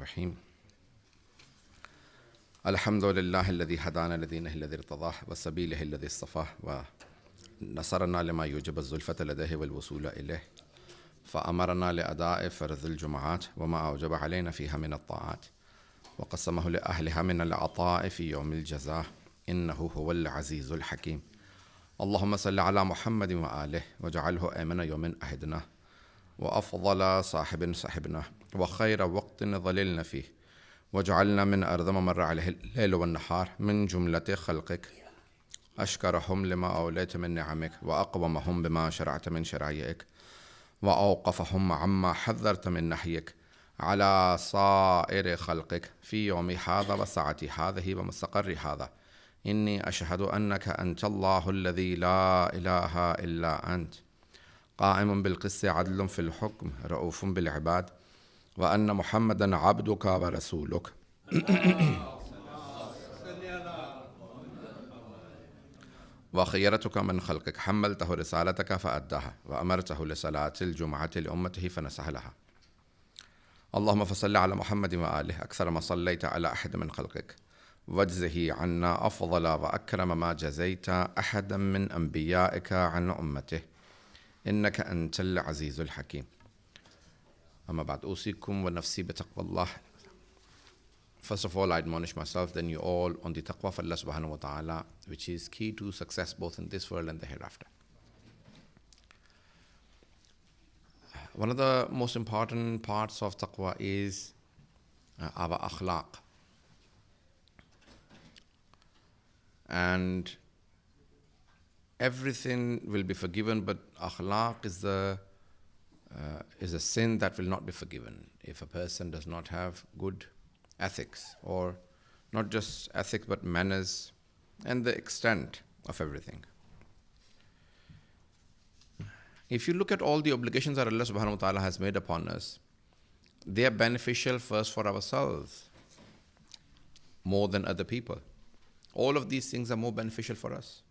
الرحيم الحمد لله الذي هدانا لدينه الذي ارتضاه وسبيله الذي اصطفاه ونصرنا لما يوجب الزلفة لديه والوصول إليه فأمرنا لأداء فرض الجمعات وما أوجب علينا فيها من الطاعات وقسمه لأهلها من العطاء في يوم الجزاء إنه هو العزيز الحكيم. اللهم صل على محمد وآله واجعله آمن يوم أهدنا وأفضل صاحب صحبنا وخير وقت ظللنا فيه واجعلنا من أرض مر عليه الليل والنهار من جملة خلقك أشكرهم لما أوليت من نعمك وأقومهم بما شرعت من شرائعك وأوقفهم عما حذرت من نهيك على صائر خلقك في يوم هذا وساعة هذه ومستقر هذا. إني أشهد أنك أنت الله الذي لا إله إلا أنت قائم بالقسط عدل في الحكم رؤوف بالعباد وأن محمدا عبدك ورسولك وخيرتك من خلقك حملته رسالتك فأداها وأمرته لصلاة الجمعة لأمته فنسح لها. اللهم فصل على محمد وآله أكثر ما صليت على أحد من خلقك واجزه عنا أفضل وأكرم ما جزيت أحدا من أنبيائك عن أمته إنك أنت العزيز الحكيم. أما بعد أوصيكم ونفسي بتقوى الله. First of all, I admonish myself, then you all, on the taqwa of Allah subhanahu wa ta'ala, which is key to success both in this world and the hereafter. One of the most important parts of taqwa is our akhlaq. And everything will be forgiven, but akhlaq is a sin that will not be forgiven if a person does not have good ethics, or not just ethics but manners and the extent of everything. If you look at all the obligations that Allah subhanahu wa ta'ala has made upon us, they are beneficial first for ourselves more than other people. All of these things are more beneficial for us.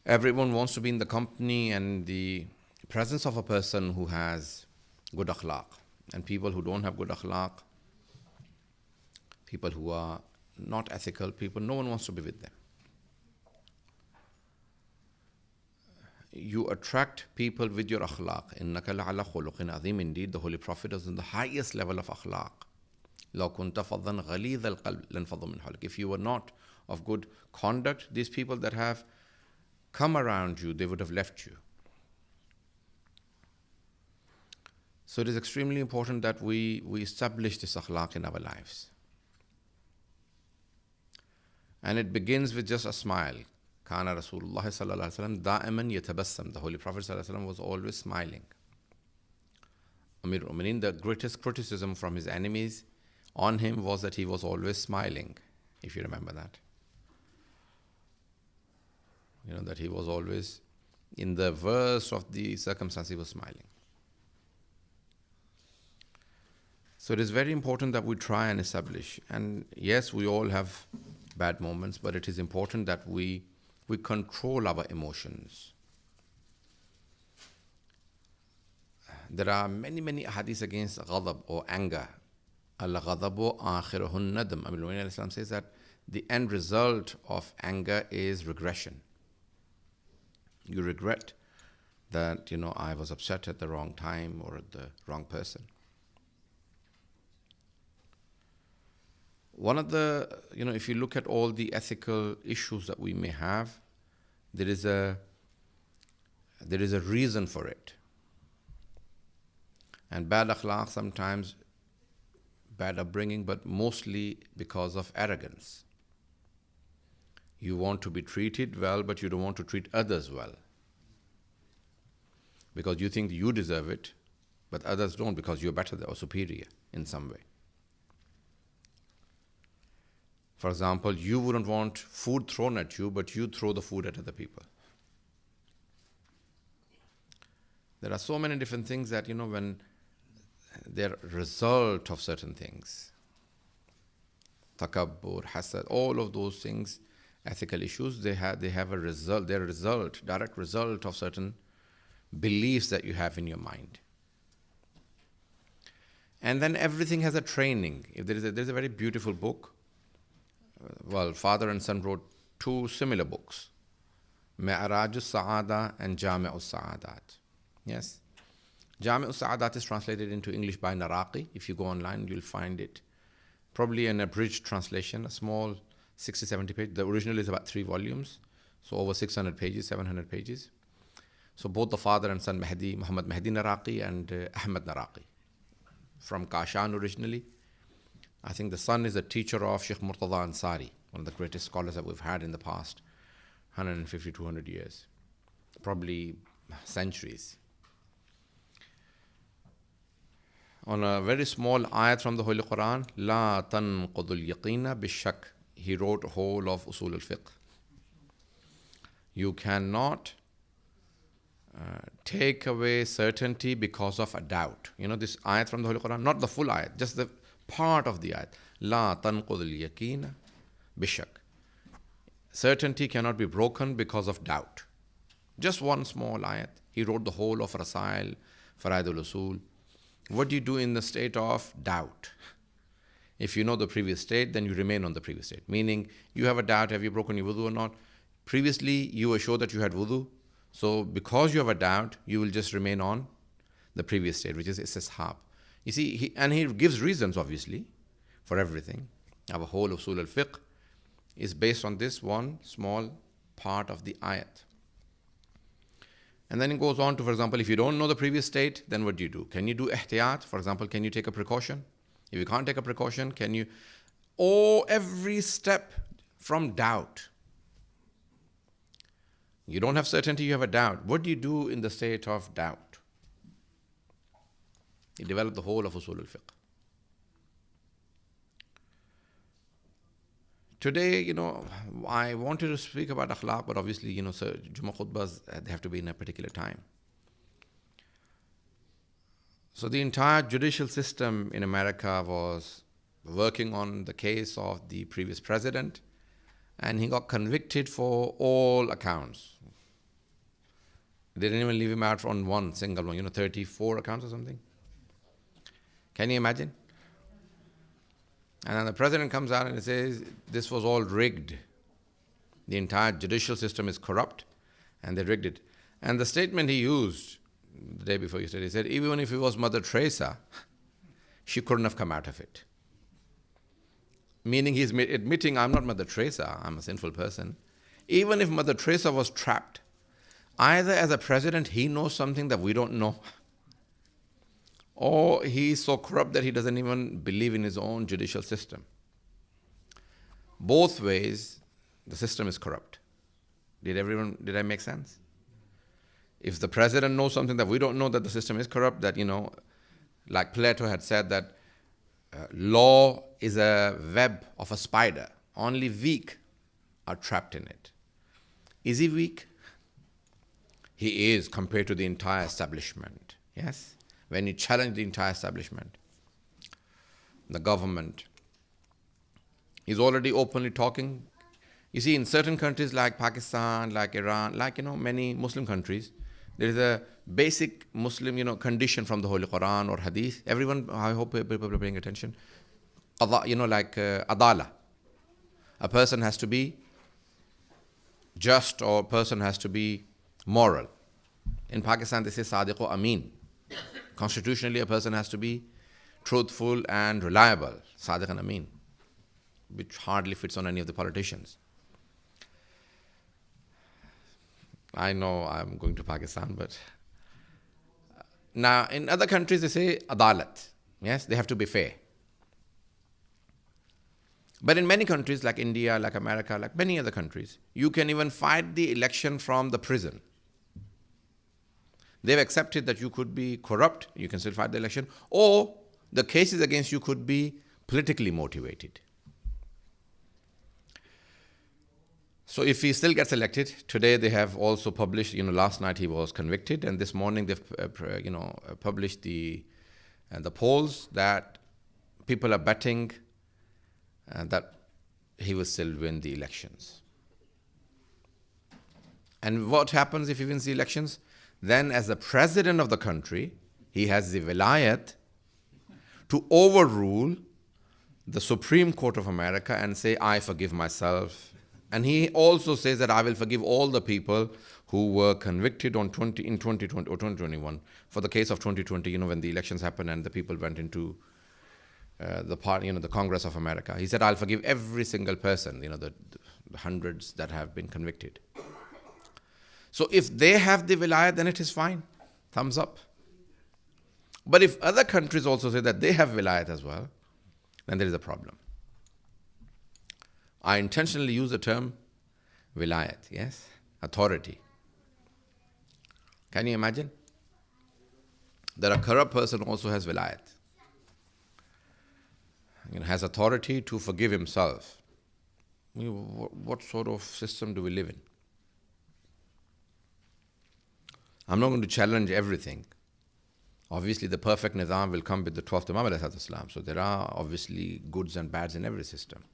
Everyone wants to be in the company and the presence of a person who has good akhlaq. And people who don't have good akhlaq, people who are not ethical people, no one wants to be with them. You attract people with your akhlaq. إِنَّكَ لَعَلَى خُلُقٍ عَظِيمٍ. Indeed, the Holy Prophet is in the highest level of akhlaq. لَوْ كُنْتَ فَضًّا غَلِيظَ الْقَلْبِ لَانْفَضُّوا مِنْ حَوْلِكَ. If you were not of good conduct, these people that have come around you, they would have left you. So it is extremely important that we establish this akhlaq in our lives. And it begins with just a smile. Kana Rasulullah sallallahu alaihi wasallam da'iman yatabassam. The Holy Prophet sallallahu alaihi wasallam was always smiling. Amir al-Mu'mineen, the greatest criticism from his enemies on him was that he was always smiling, if you remember that. You know, that he was always, in the worst of the circumstance, he was smiling. So it is very important that we try and establish. And yes, we all have bad moments, but it is important that we control our emotions. There are many hadiths against ghadab or anger. Al-ghadabu akhirahun nadam. Amir al-Mu'mineen says that the end result of anger is regression. You regret that, I was upset at the wrong time or at the wrong person. One of the, if you look at all the ethical issues that we may have, there is a reason for it. And bad akhlaq sometimes, bad upbringing, but mostly because of arrogance. You want to be treated well, but you don't want to treat others well. Because you think you deserve it, but others don't because you're better or superior in some way. For example, you wouldn't want food thrown at you, but you throw the food at other people. There are so many different things that, when they're a result of certain things. Takabbur, hasad, all of those things, ethical issues, they have a result, they're a result, direct result of certain beliefs that you have in your mind. And then everything has a training. If there's a very beautiful book. Well, father and son wrote two similar books, Mi'raj al-Sa'ada and Jami' al-Sa'adat. Yes? Jami' al-Sa'adat is translated into English by Naraqi. If you go online, you'll find it. Probably an abridged translation, a small 60, 70 page. The original is about 3 volumes, so over 600 pages, 700 pages. So both the father and son, Muhammad Mahdi Naraqi and Ahmad Naraqi, from Kashan originally. I think the son is a teacher of Sheikh Murtada Ansari, one of the greatest scholars that we've had in the past 150, 200 years, probably centuries. On a very small ayat from the Holy Quran, La tanqudul yaqina bishak, he wrote a whole of Usul al-Fiqh. You cannot take away certainty because of a doubt. You know this ayat from the Holy Quran, not the full ayat, just the part of the ayat. La tanqudul yaqina bishak. Certainty cannot be broken because of doubt. Just one small ayat. He wrote the whole of Rasail, Faraidul Usul. What do you do in the state of doubt? If you know the previous state, then you remain on the previous state. Meaning, you have a doubt, have you broken your wudu or not? Previously, you were sure that you had wudu. So, because you have a doubt, you will just remain on the previous state, which is istishab. You see, he gives reasons, obviously, for everything. Our whole Usul al-Fiqh is based on this one small part of the ayat. And then it goes on to, for example, if you don't know the previous state, then what do you do? Can you do ihtiyat? For example, can you take a precaution? If you can't take a precaution, can you? Or every step from doubt. You don't have certainty, you have a doubt. What do you do in the state of doubt? You develop the whole of Usul al-Fiqh. Today, I wanted to speak about akhlaq, but obviously, so Jummah khutbahs, they have to be in a particular time. So the entire judicial system in America was working on the case of the previous president, and he got convicted for all accounts. They didn't even leave him out on one single one, 34 accounts or something. Can you imagine? And then the president comes out and says, this was all rigged. The entire judicial system is corrupt, and they rigged it. And the statement he used the day before yesterday, he said, even if it was Mother Teresa, she couldn't have come out of it. Meaning he's admitting, I'm not Mother Teresa, I'm a sinful person. Even if Mother Teresa was trapped, either as a president, he knows something that we don't know, or he's so corrupt that he doesn't even believe in his own judicial system. Both ways, the system is corrupt. Did I make sense? If the president knows something that we don't know, that the system is corrupt, that, like Plato had said that law is a web of a spider. Only weak are trapped in it. Is he weak? He is compared to the entire establishment. Yes? When you challenge the entire establishment, the government, he's already openly talking. You see, in certain countries like Pakistan, like Iran, like, many Muslim countries, there is a basic Muslim, condition from the Holy Quran or Hadith. Everyone, I hope people are paying attention. Like adala. A person has to be just, or a person has to be moral. In Pakistan, they say Sadiq or Ameen. Constitutionally, a person has to be truthful and reliable, Sadiq and Ameen, which hardly fits on any of the politicians. I know I'm going to Pakistan, but now in other countries they say adalat. Yes, they have to be fair. But in many countries like India, like America, like many other countries, you can even fight the election from the prison. They've accepted that you could be corrupt, you can still fight the election, or the cases against you could be politically motivated. So if he still gets elected, today they have also published, last night he was convicted, and this morning they've published the polls that people are betting that he will still win the elections. And what happens if he wins the elections? Then as the president of the country, he has the vilayat to overrule the Supreme Court of America and say, I forgive myself. And he also says that I will forgive all the people who were convicted in 2020 or 2021 for the case of 2020, when the elections happened and the people went into the Congress of America. He said, I'll forgive every single person, the hundreds that have been convicted. So if they have the wilayat, then it is fine. Thumbs up. But if other countries also say that they have wilayat as well, then there is a problem. I intentionally use the term wilayat, yes? Authority. Can you imagine? That a corrupt person also has wilayat. Has authority to forgive himself. What sort of system do we live in? I'm not going to challenge everything. Obviously, the perfect nizam will come with the 12th Imam alayhi salam. So there are obviously goods and bads in every system.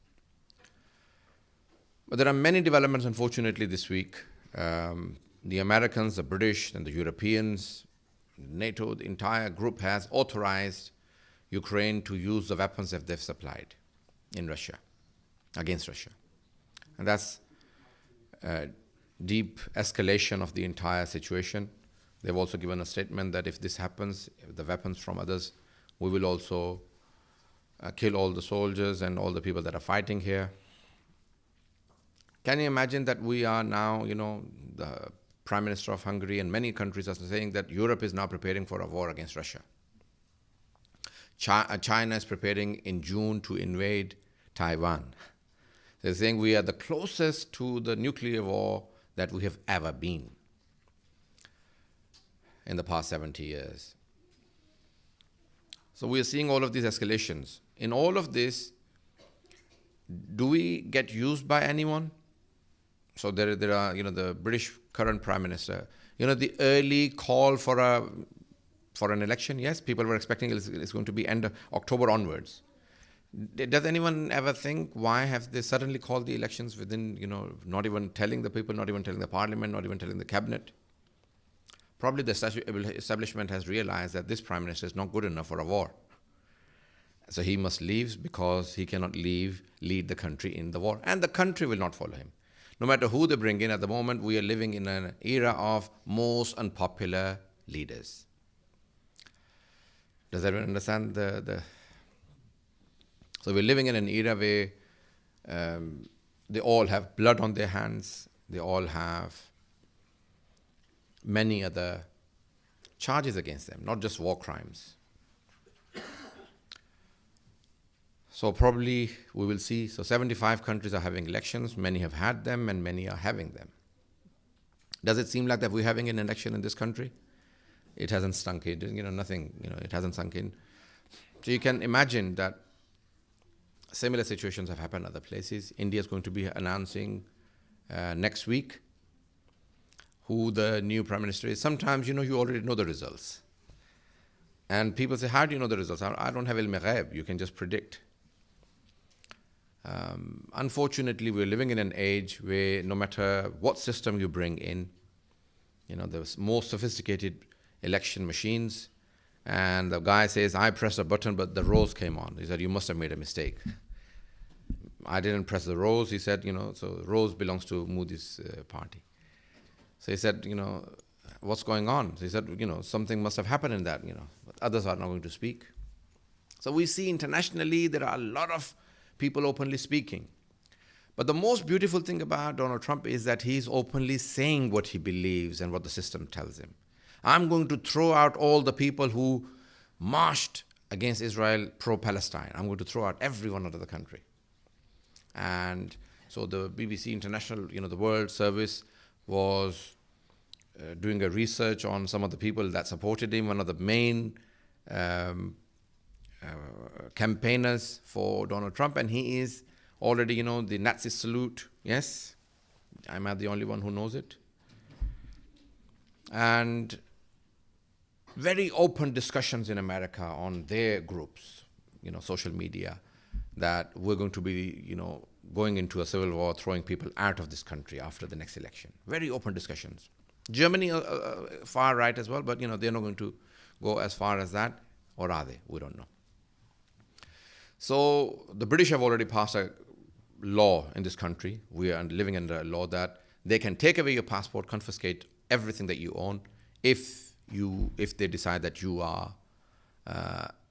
But there are many developments, unfortunately, this week. The Americans, the British, and the Europeans, NATO, the entire group has authorized Ukraine to use the weapons that they've supplied in Russia, against Russia. And that's a deep escalation of the entire situation. They've also given a statement that if this happens, the weapons from others, we will also kill all the soldiers and all the people that are fighting here. Can you imagine that we are now, the Prime Minister of Hungary and many countries are saying that Europe is now preparing for a war against Russia. China is preparing in June to invade Taiwan. They're saying we are the closest to the nuclear war that we have ever been in the past 70 years. So we are seeing all of these escalations. In all of this, do we get used by anyone? So there are, the British current Prime Minister, the early call for an election, yes, people were expecting it's going to be end of October onwards. Does anyone ever think, why have they suddenly called the elections within, not even telling the people, not even telling the parliament, not even telling the cabinet? Probably the establishment has realized that this Prime Minister is not good enough for a war. So he must leave because he cannot lead the country in the war. And the country will not follow him. No matter who they bring in, at the moment we are living in an era of most unpopular leaders. Does everyone understand So we're living in an era where they all have blood on their hands. They all have many other charges against them, not just war crimes. So probably we will see, 75 countries are having elections, many have had them and many are having them. Does it seem like that we're having an election in this country? It hasn't sunk in, it hasn't sunk in. So you can imagine that similar situations have happened other places. India is going to be announcing next week who the new Prime Minister is. Sometimes, you already know the results. And people say, how do you know the results? I don't have ilm-e-ghaib. You can just predict. Unfortunately, we're living in an age where no matter what system you bring in, the more sophisticated election machines, and the guy says, I pressed a button, but the rose came on. He said, you must have made a mistake. I didn't press the rose. He said, so rose belongs to Modi's party. So he said, what's going on? So he said, something must have happened in that, but others are not going to speak. So we see internationally there are a lot of people openly speaking. But the most beautiful thing about Donald Trump is that he's openly saying what he believes and what the system tells him. I'm going to throw out all the people who marched against Israel pro-Palestine. I'm going to throw out everyone out of the country. And so the BBC International, the World Service was doing a research on some of the people that supported him. One of the main campaigners for Donald Trump, and he is already, the Nazi salute. Yes, I'm not the only one who knows it. And very open discussions in America on their groups, social media, that we're going to be, going into a civil war, throwing people out of this country after the next election. Very open discussions. Germany, far right as well, but, they're not going to go as far as that, or are they? We don't know. So the British have already passed a law in this country. We are living under a law that they can take away your passport, confiscate everything that you own if they decide that you are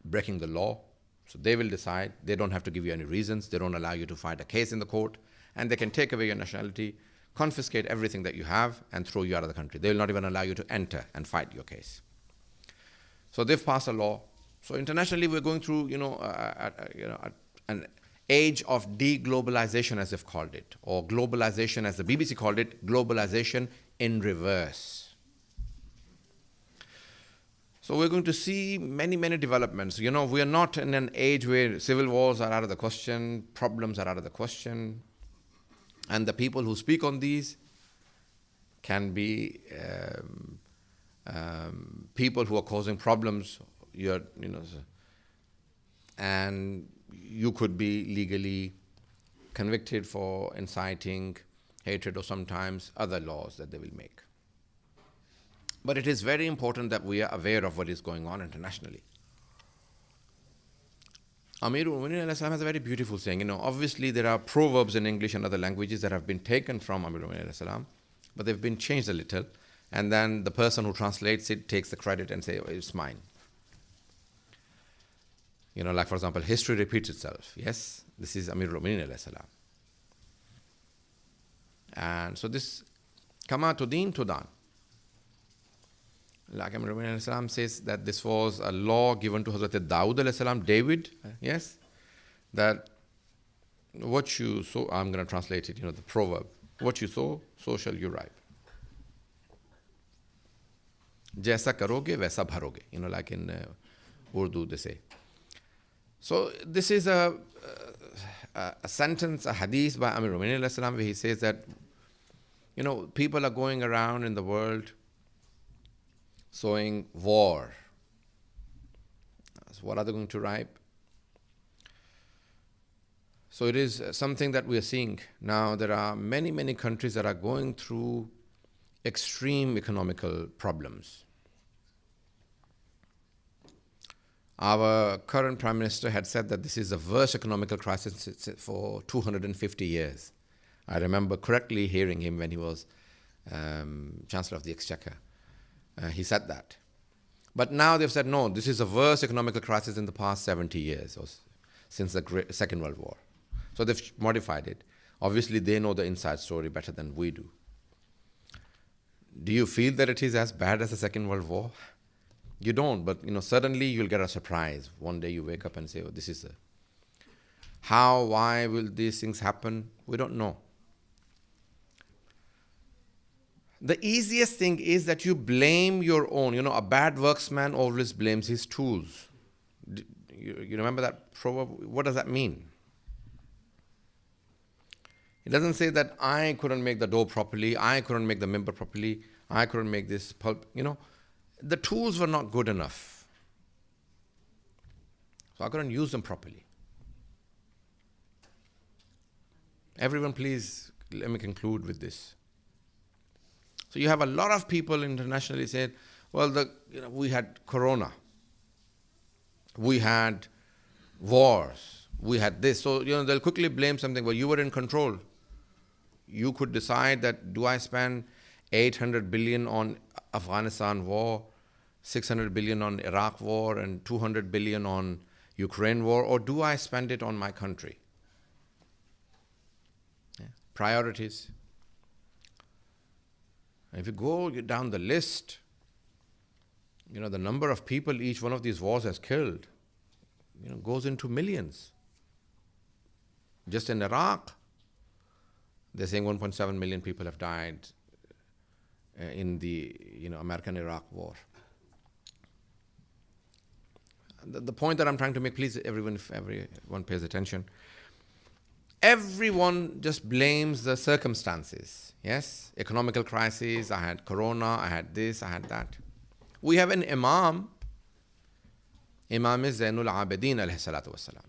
breaking the law. So they will decide. They don't have to give you any reasons. They don't allow you to fight a case in the court. And they can take away your nationality, confiscate everything that you have, and throw you out of the country. They will not even allow you to enter and fight your case. So they've passed a law. So internationally, we're going through, an age of deglobalization, as they've called it, or globalization, as the BBC called it, globalization in reverse. So we're going to see many, many developments. We are not in an age where civil wars are out of the question, problems are out of the question, and the people who speak on these can be people who are causing problems. And you could be legally convicted for inciting hatred or sometimes other laws that they will make. But it is very important that we are aware of what is going on internationally. Amirul Mu'minin has a very beautiful saying. Obviously there are proverbs in English and other languages that have been taken from Amirul Mu'minin, but they've been changed a little. And then the person who translates it takes the credit and says, it's mine. Like for example, history repeats itself. Yes, this is Amirul Mu'minin alayhi salam. And so this, kama tudin tudan. Like Amirul Mu'minin alayhi salam says that this was a law given to Hazrat Dawood alayhi salam, David, yes, that what you sow, I'm going to translate it, the proverb, what you sow, so shall you reap. Jaisa karoge, vaisa bharoge. Like in Urdu they say. So this is a sentence, a hadith by Amirul Mu'minin alayhi salam, where he says that, people are going around in the world sowing war. So what are they going to reap? So it is something that we are seeing. Now there are many, many countries that are going through extreme economical problems. Our current Prime Minister had said that this is the worst economical crisis for 250 years. I remember correctly hearing him when he was Chancellor of the Exchequer. He said that. But now they've said, no, this is the worst economical crisis in the past 70 years, or since the Second World War. So they've modified it. Obviously, they know the inside story better than we do. Do you feel that it is as bad as the Second World War? You don't, but suddenly you'll get a surprise. One day you wake up and say, oh, this is how, why will these things happen? We don't know. The easiest thing is that you blame your own. A bad worksman always blames his tools. You remember that proverb? What does that mean? It doesn't say that I couldn't make the door properly, I couldn't make the member properly, I couldn't make this pulp. The tools were not good enough. So I couldn't use them properly. Everyone, please, let me conclude with this. So you have a lot of people internationally saying, well, we had corona, we had wars, we had this. So, they'll quickly blame something. Well, you were in control. You could decide that, do I spend 800 billion on Afghanistan war, 600 billion on Iraq war, and 200 billion on Ukraine war, or do I spend it on my country? Yeah. Priorities. And if you go down the list, the number of people each one of these wars has killed, goes into millions. Just in Iraq, they're saying 1.7 million people have died in the American-Iraq war. The point that I'm trying to make, please, everyone pays attention. Everyone just blames the circumstances. Yes, economical crisis, I had corona, I had this, I had that. We have an Imam. Imam is Zainul Abidin alayhi salatu wassalam.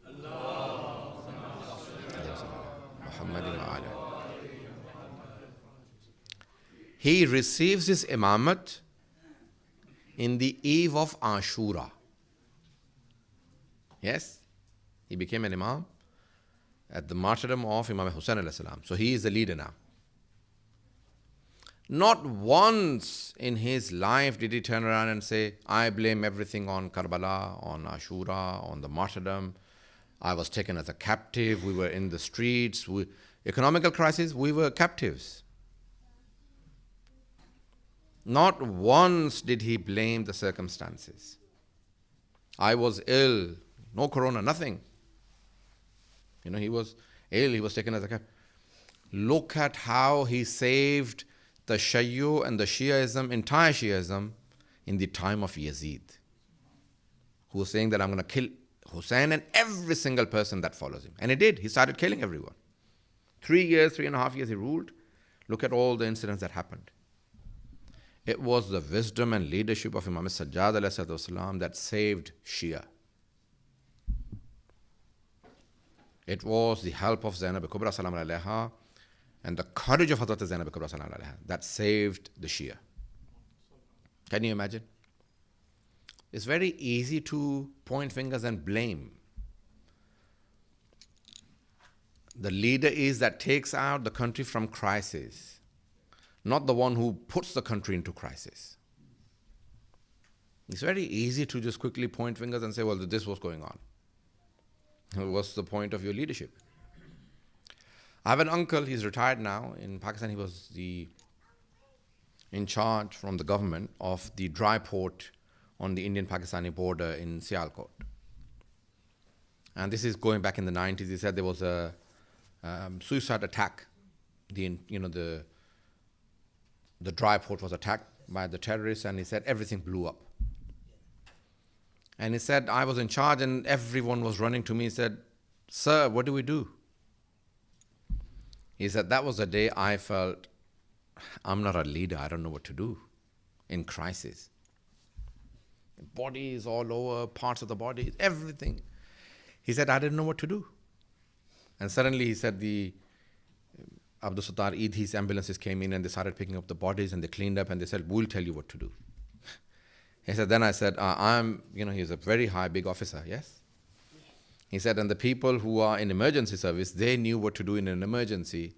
He receives his imamat in the eve of Ashura. Yes? He became an imam at the martyrdom of Imam Hussain alayhi salam. So he is the leader now. Not once in his life did he turn around and say, I blame everything on Karbala, on Ashura, on the martyrdom. I was taken as a captive. We were in the streets. Economical crisis, we were captives. Not once did he blame the circumstances. I was ill, no corona, nothing. He was ill, he was taken as a captive. Look at how he saved the Shayyu and the Shiaism, entire Shiaism, in the time of Yazid, who was saying that I'm going to kill Hussein and every single person that follows him. And he did. He started killing everyone. 3.5 years he ruled. Look at all the incidents that happened. It was the wisdom and leadership of Imam Sajjad ﷺ that saved Shia. It was the help of Zainab Kubra salam alayha and the courage of Hazrat Zainab Kubra salam alayha that saved the Shia. Can you imagine? It's very easy to point fingers and blame. The leader is that takes out the country from crisis, not the one who puts the country into crisis. It's very easy to just quickly point fingers and say, well, this was going on. What's the point of your leadership? I have an uncle, he's retired now. In Pakistan, he was in charge from the government of the dry port on the Indian-Pakistani border in Sialkot. And this is going back in the 90s. He said there was a suicide attack. The dry port was attacked by the terrorists, and he said everything blew up. And he said, I was in charge and everyone was running to me. He said, sir, what do we do? He said, that was the day I felt, I'm not a leader, I don't know what to do in crisis. Bodies all over, parts of the body, everything. He said, I didn't know what to do. And suddenly he said the Abdul Sattar Eid, ambulances came in and they started picking up the bodies and they cleaned up and they said, we'll tell you what to do. He said, then I said, he's a very high, big officer, yes? He said, and the people who are in emergency service, they knew what to do in an emergency.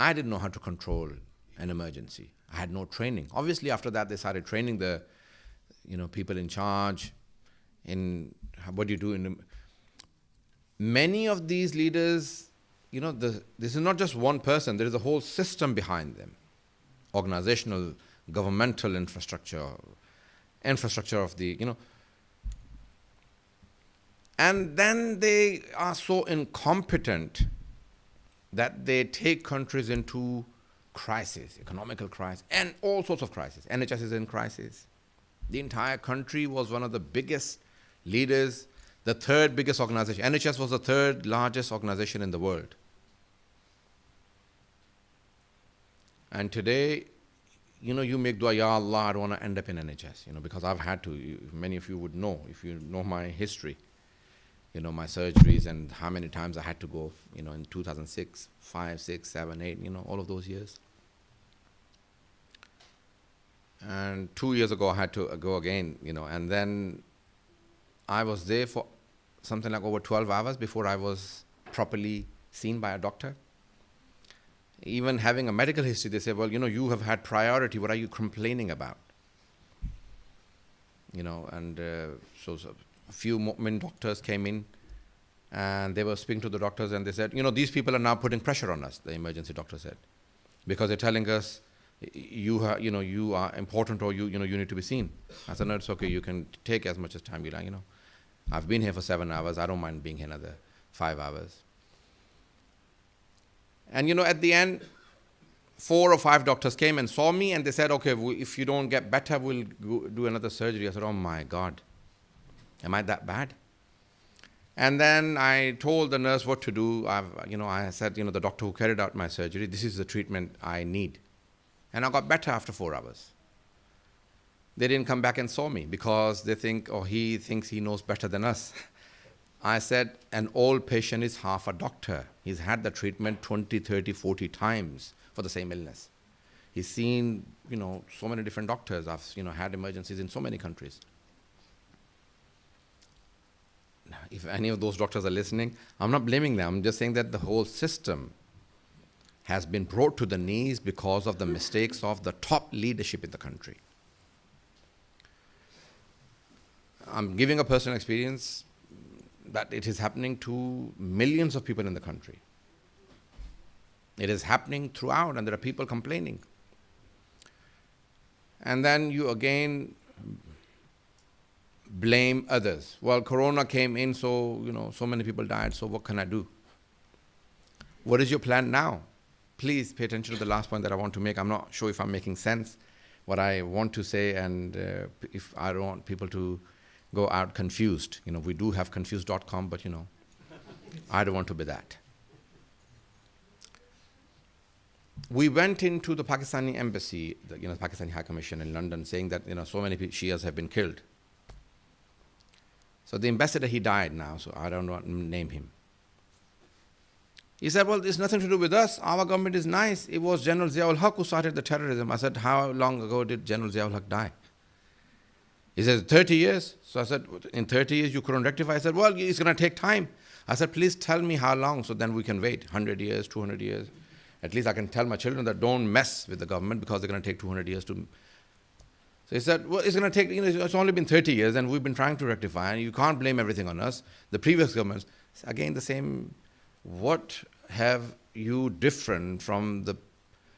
I didn't know how to control an emergency. I had no training. Obviously, after that, they started training the, people in charge in what do you do. Many of these leaders, this is not just one person. There is a whole system behind them. Organizational, governmental infrastructure of the, and then they are so incompetent that they take countries into crisis, economical crisis, and all sorts of crises. NHS is in crisis. The entire country was one of the biggest leaders, the third biggest organization. NHS was the third largest organization in the world. And today, you make dua, Ya Allah, I don't want to end up in NHS, because I've had to. Many of you would know, if you know my history, my surgeries and how many times I had to go, in 2006, 5, 6, 7, 8, all of those years. And 2 years ago, I had to go again, and then I was there for something like over 12 hours before I was properly seen by a doctor. Even having a medical history, they say, well, you have had priority. What are you complaining about? So a few men doctors came in and they were speaking to the doctors and they said, these people are now putting pressure on us, the emergency doctor said, because they're telling us you are important or you need to be seen. I said, no, it's okay. You can take as much as time you like, I've been here for 7 hours. I don't mind being here another 5 hours. And at the end, 4 or 5 doctors came and saw me and they said, okay, if you don't get better, we'll do another surgery. I said, oh my God, am I that bad? And then I told the nurse what to do. I said, the doctor who carried out my surgery, this is the treatment I need. And I got better after 4 hours. They didn't come back and saw me because they think, he thinks he knows better than us. I said, an old patient is half a doctor. He's had the treatment 20, 30, 40 times for the same illness. He's seen, so many different doctors. I've, had emergencies in so many countries. if any of those doctors are listening, I'm not blaming them. I'm just saying that the whole system has been brought to the knees because of the mistakes of the top leadership in the country. I'm giving a personal experience that it is happening to millions of people in the country. It is happening throughout, and there are people complaining. And then you again blame others. Well, Corona came in, so so many people died, so what can I do? What is your plan now? Please pay attention to the last point that I want to make. I'm not sure if I'm making sense, what I want to say, and if I don't want people to go out confused. We do have confused.com, but I don't want to be that. We went into the Pakistani embassy, the Pakistani High Commission in London, saying that so many Shias have been killed. So the ambassador, he died now, so I don't want to name him. He said, well, there's nothing to do with us. Our government is nice. It was General Ziaul Haq who started the terrorism. I said, how long ago did General Ziaul Haq die? He says, 30 years. So I said, in 30 years you couldn't rectify? I said, well, it's going to take time. I said, please tell me how long, so then we can wait, 100 years, 200 years. At least I can tell my children that don't mess with the government because they're going to take 200 years to... So he said, well, it's going to take, it's only been 30 years and we've been trying to rectify, and you can't blame everything on us. The previous governments, again the same, what have you different from the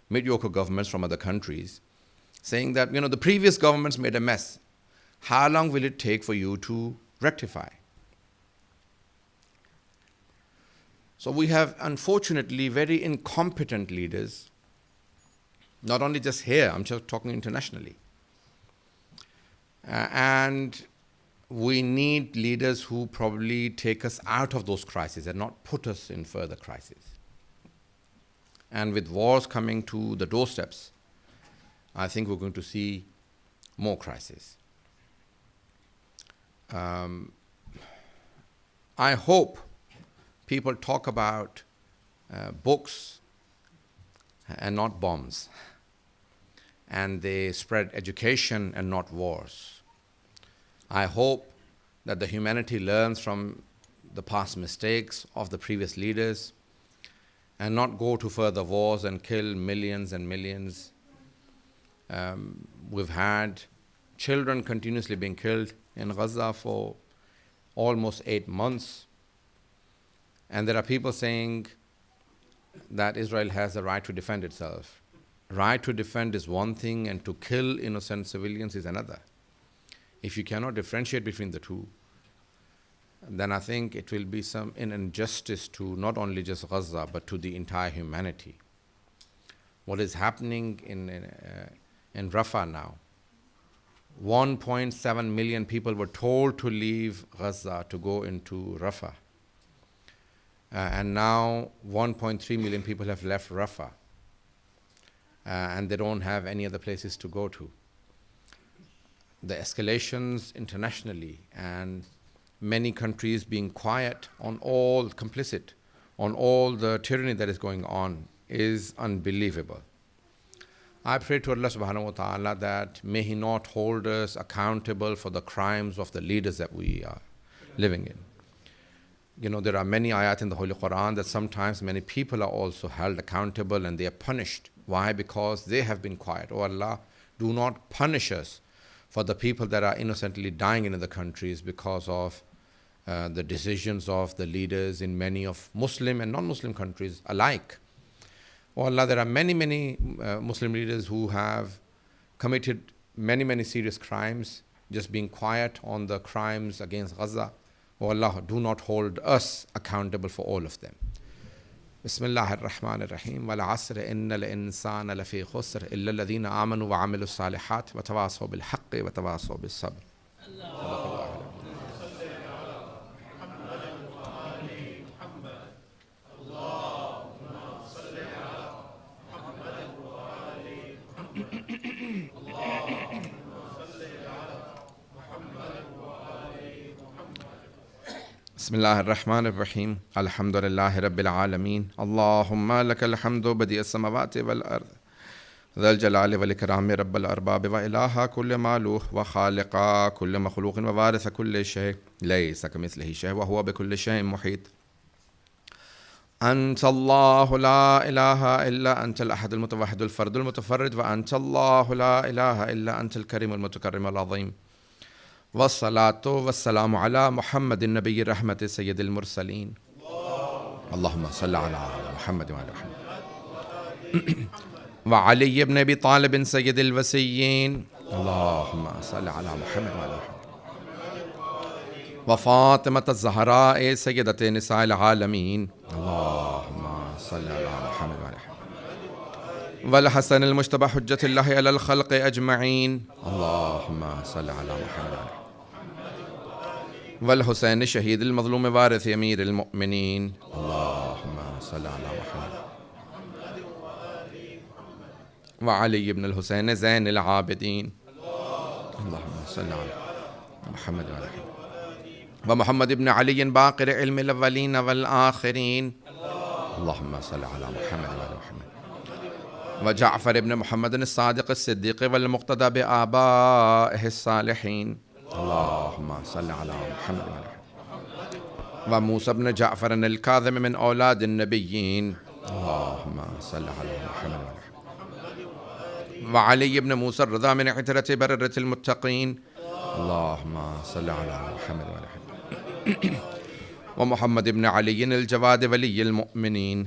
mediocre governments from other countries, saying that, the previous governments made a mess. How long will it take for you to rectify? So we have, unfortunately, very incompetent leaders, not only just here, I'm just talking internationally. And we need leaders who probably take us out of those crises and not put us in further crises. And with wars coming to the doorsteps, I think we're going to see more crises. I hope people talk about books and not bombs, and they spread education and not wars. I hope that the humanity learns from the past mistakes of the previous leaders and not go to further wars and kill millions and millions. We've had children continuously being killed in Raza for almost 8 months. And there are people saying that Israel has the right to defend itself. Right to defend is one thing, and to kill innocent civilians is another. If you cannot differentiate between the two, then I think it will be an injustice to not only just Gaza, but to the entire humanity. What is happening in Rafah now? 1.7 million people were told to leave Gaza to go into Rafah. And now 1.3 million people have left Rafah. And they don't have any other places to go to. The escalations internationally and many countries being quiet on all, complicit on all the tyranny that is going on is unbelievable. I pray to Allah subhanahu wa ta'ala that may He not hold us accountable for the crimes of the leaders that we are living in. There are many ayat in the Holy Quran that sometimes many people are also held accountable and they are punished. Why? Because they have been quiet. Oh Allah, do not punish us for the people that are innocently dying in the countries because of the decisions of the leaders in many of Muslim and non-Muslim countries alike. Oh Allah, there are many Muslim leaders who have committed many serious crimes, just being quiet on the crimes against Gaza. Oh Allah, do not hold us accountable for all of them. Bismillah ar-Rahman ar-Rahim. Wal asr innal insana lafi khusr illa alladhina amanu wa amilu salihat wa tawasaw bil haqqi wa tawasaw bis sabr. بسم الله الرحمن الرحيم الحمد لله رب العالمين اللهم لك الحمد بديع السماوات والأرض ذا الجلال والإكرام رب الأرباب وإله كل مالوه وخالق كل مخلوق ووارث كل شيء ليس كمثله شيء وهو بكل شيء محيط. أنت الله لا إله إلا أنت الأحد المتوحد الفرد المتفرد، وأنت الله لا إله إلا أنت الكريم المتكرم العظيم. والصلاة والسلام على محمد النبي الرحمة سيد المرسلين. اللهم صل على محمد وعلى محمد وعلي بن أبي طالب سيد الوسيين. اللهم صل على محمد وعلى محمد وفاطمة الزهراء سيدة نساء العالمين. اللهم صل على محمد وعلى محمد والحسن المجتبى حجة الله على الخلق أجمعين. اللهم صل على محمد وعلى محمد والحسين الشهيد المظلوم وارث أمير المؤمنين. اللهم صل على محمد وعلي بن الحسين زين العابدين. اللهم صل على محمد وعلى محمد ومحمد بن علي باقر علم الأولين والآخرين. اللهم صل على محمد وعلى محمد وجعفر بن محمد الصادق الصديق والمقتدى بآبائه الصالحين. اللهم صل على محمد وعلى محمد وموسى بن جعفر الكاظم من أولاد النبيين. اللهم صل على محمد وعلى محمد وعلي بن موسى الرضا من عترة بررة المتقين. اللهم صل على محمد وعلى محمد ومحمد بن علي الجواد ولي المؤمنين.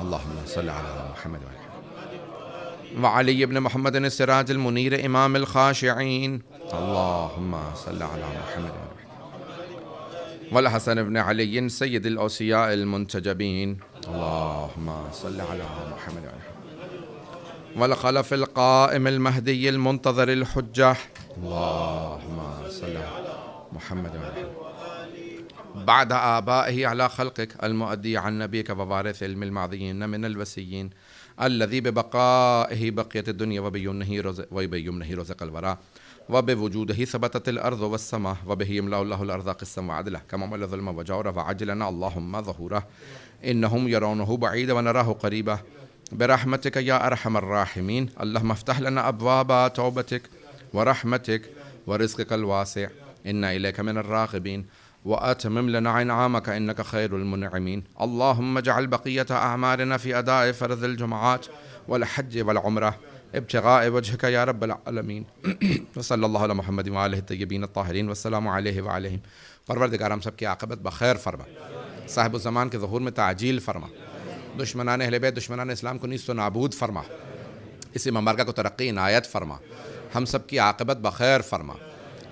اللهم صل على محمد وعلى محمد وعلي بن محمد السراج المنير إمام الخاشعين. اللهم صل على محمد وعلى محمد والحسن بن علي سيد الأوصياء المنتجبين. اللهم صل على محمد وعلى محمد والخلف القائم المهدي المنتظر الحجة. اللهم صل على محمد وعلى محمد بعد آبائه على خلقك المؤدي عن نبيك ووارث علم الماضيين من الوسيين الذي ببقائه بقيت الدنيا وبيمنه رزق الوراء وبوجوده ثبتت الأرض والسماء وبه يملأ الله الأرض قسطا وعدلا كما ملأ ظلما وجورا وعجلنا اللهم ظهورا إنهم يرونه بعيدا ونراه قريبا برحمتك يا أرحم الراحمين. اللهم افتح لنا أبواب توبتك ورحمتك ورزقك الواسع إنا إليك من الراغبين وأتمم لنا إنعامك إنك خير المنعمين. اللهم اجعل بقية أعمالنا في أداء فرض الجمعات والحج والعمرة ابتغاء وجهك يا رب العالمين. وصلى الله على محمد وآله الطيبين الطاهرين والسلام عليه وعليهم. परवरदिगार हम सब की आक़िबत बखैर फरमा, साहिब ज़मान के ज़हूर में ताजील फरमा, दुश्मनान अहले बैत दुश्मनान इस्लाम को नीस्त नाबूद फरमा, इसी ममरका को तरक्की इनायत फरमा, हम सब की आक़िबत बखैर फरमा,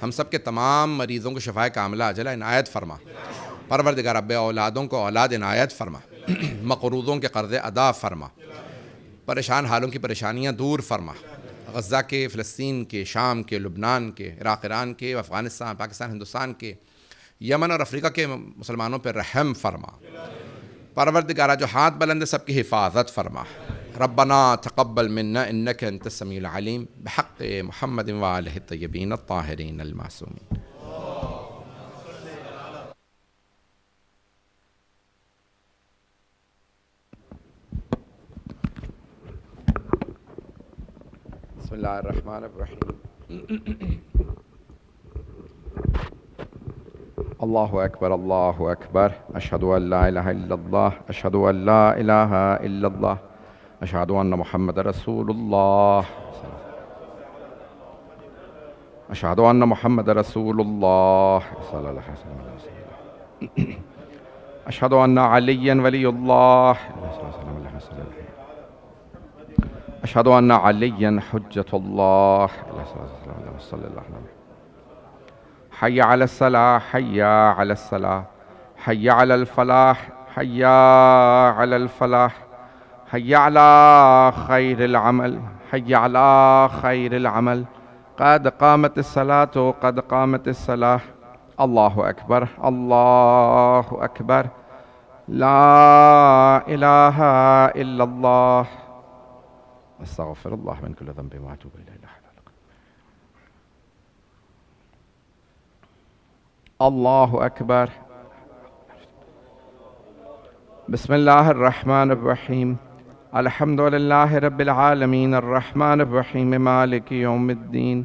हम सब के तमाम मरीज़ों को शफ़ाए कामिला अजला इनायत फरमा। परवरदिगार रब्बे औलादों को औलाद इनायत फरमा, मक़रूज़ों के क़र्ज़े अदा फरमा, परेशान हालों की परेशानियाँ दूर फरमा। गज़ा के, फ़लस्तीन के, शाम के, लुबनान के, इराक़ ईरान के, अफ़ग़ानिस्तान, पाकिस्तान, हिंदुस्तान के, यमन और अफ्रीका के मुसलमानों पर रहम फरमा। परवरदिगारा जो हाथ बुलंद सबकी हिफाजत फरमा। रब्बना तक़ब्बल मिन्ना इन्नका अंतस समीउल अलीम बिहक़्क़ि मुहम्मद व आलिहि अत्तय्यबीन अत्ताहिरीन अल-मासूमीन। बिस्मिल्लाहिर्रहमानिर्रहीम। अल्लाहु अकबर अल्लाहु अकबर अशहदु अल्ला इलाहा इल्लल्लाह अशहदु अल्ला इलाहा इल्लल्लाह अशहदु अन्न मुहम्मदर रसूलुल्लाह अशहदु अन्न मुहम्मदर रसूलुल्लाह सल्लल्लाहु अलैहि वसल्लम अशहदु अन्न अलिय्यन वलियुल्लाह अशहदु अन्न अलिय्यन हुज्जतुल्लाह हय्या अलस सलाह हय्या अलस सलाह हय्या अलल फलाह हय्या अलल फलाह हय्या अला खैरिल अमल हय्या अला खैरिल अमल क़द क़ामतिस सलातो क़द क़ामतिस सलाह। अल्लाहु अकबर अल्लाहु अकबर ला इलाहा इल्लल्लाह अस्तग़फिरुल्लाह मिन कुल्लि ज़ंबिन व अतूबु इलैह। अल्लाहु अकबर। बिस्मिल्लाहिर्रहमानिर्रहीम। الحمد لله رب العالمين الرحمن الرحيم مالك يوم الدين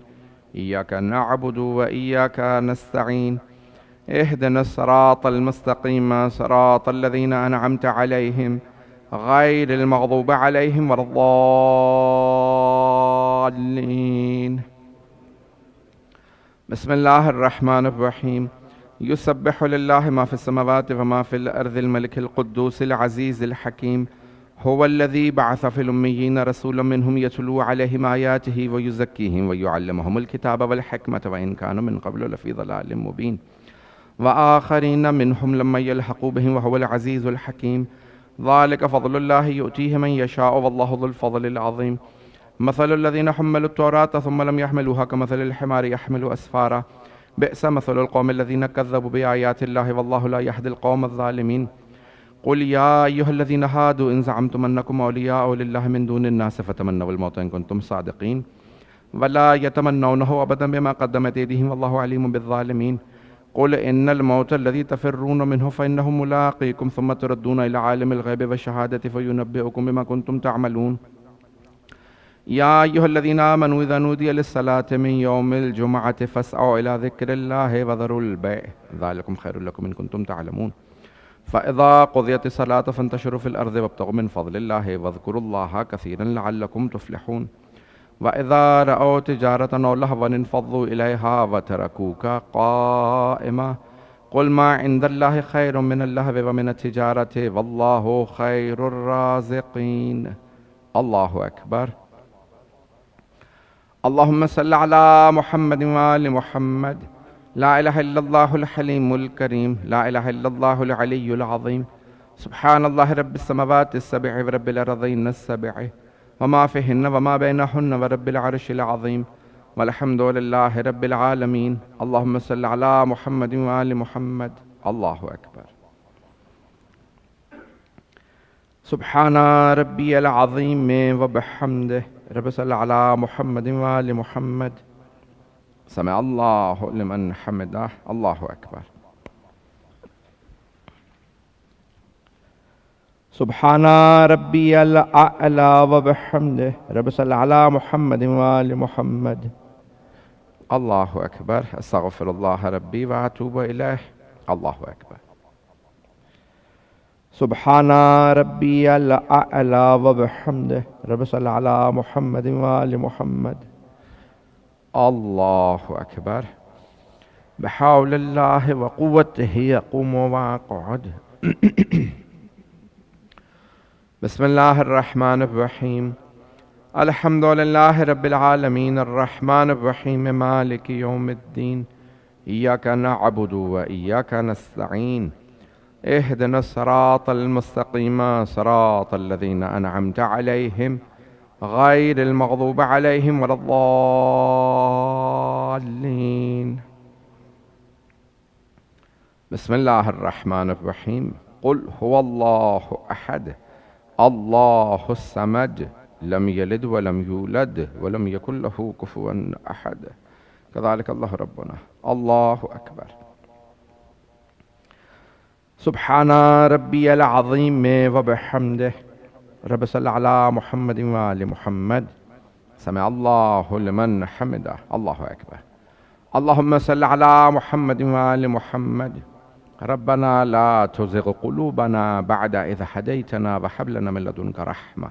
إياك نعبد وإياك نستعين اهدنا الصراط المستقيم صراط الذين أنعمت عليهم غير المغضوب عليهم ولا الضالين. بسم الله الرحمن الرحيم. يسبح لله ما في السماوات وما في الأرض الملك القدوس العزيز الحكيم هو الذي بعث في الأميين رسولا منهم يتلو عليهم آياته ويزكيهم ويعلمهم الكتاب والحكمة وإن كانوا من قبل لفي ضلال مبين وآخرين منهم لما يلحقوا بهم وهو العزيز الحكيم ذلك فضل الله يؤتيه من يشاء والله ذو الفضل العظيم. مثل الذين حملوا التوراة ثم لم يحملوها كمثل الحمار يحمل أسفارا بئس مثل القوم الذين كذبوا بآيات الله والله لا يهدي القوم الظالمين. قل يا أيها الذين هادوا إن زعمتم أنكم أولياء لله من دون الناس فتمنوا الموت إن كنتم صادقين ولا يتمنونه أبدا بما قدمت أيديهم والله عليم بالظالمين. قل إن الموت الذي تفرون منه فإنه ملاقيكم ثم تردون إلى عالم الغيب والشهادة فينبئكم بما كنتم تعملون. يا أيها الذين آمنوا إذا نودي للصلاة من يوم الجمعة فاسعوا إلى ذكر الله وذروا البيع ذلكم خير لكم إن كنتم تعلمون. فإذا قضيت الصلاة فانتشروا في الأرض وابتغوا من فضل الله واذكروا الله كثيرا لعلكم تفلحون. وإذا رأوا تجارة أو لهوا انفضوا إليها وتركوك قائما قل ما عند الله خير من اللهو ومن التجارة والله خير الرازقين. الله أكبر. اللهم صل على محمد وآل محمد. لا إله إلا الله الحليم الكريم لا إله إلا الله العلي العظيم. سبحان الله رب السماوات السبع ورب الأرضين السبع وما فيهن وما بينهن ورب العرش العظيم والحمد لله رب العالمين. اللهم صل على محمد وآل محمد. الله أكبر. سبحان ربي العظيم وبحمده. رب صل على محمد وآل محمد. سمع الله لمن حمده. الله أكبر. سبحان ربي الأعلى وبحمده. رب صل على محمد وآل محمد. الله أكبر. أستغفر الله ربي وأتوب إليه. الله أكبر. سبحان ربي الأعلى وبحمده. رب صل على محمد وآل محمد. الله أكبر. بحول الله وقوته يقوم ويقعد. بسم الله الرحمن الرحيم. الحمد لله رب العالمين الرحمن الرحيم مالك يوم الدين إياك نعبد وإياك نستعين اهدنا الصراط المستقيم صراط الذين أنعمت عليهم غير المغضوب عليهم ولا الضالين. بسم الله الرحمن الرحيم. قل هو الله أحد الله الصمد لم يلد ولم يولد ولم يكن له كفوا أحد. كذلك الله ربنا. الله أكبر. سبحان ربي العظيم وبحمده. رب صل على محمد وآل محمد. سمع الله لمن حمده. الله أكبر. اللهم صل على محمد وآل محمد. ربنا لا تزغ قلوبنا بعد إذ هديتنا وهب لنا من لدنك رحمة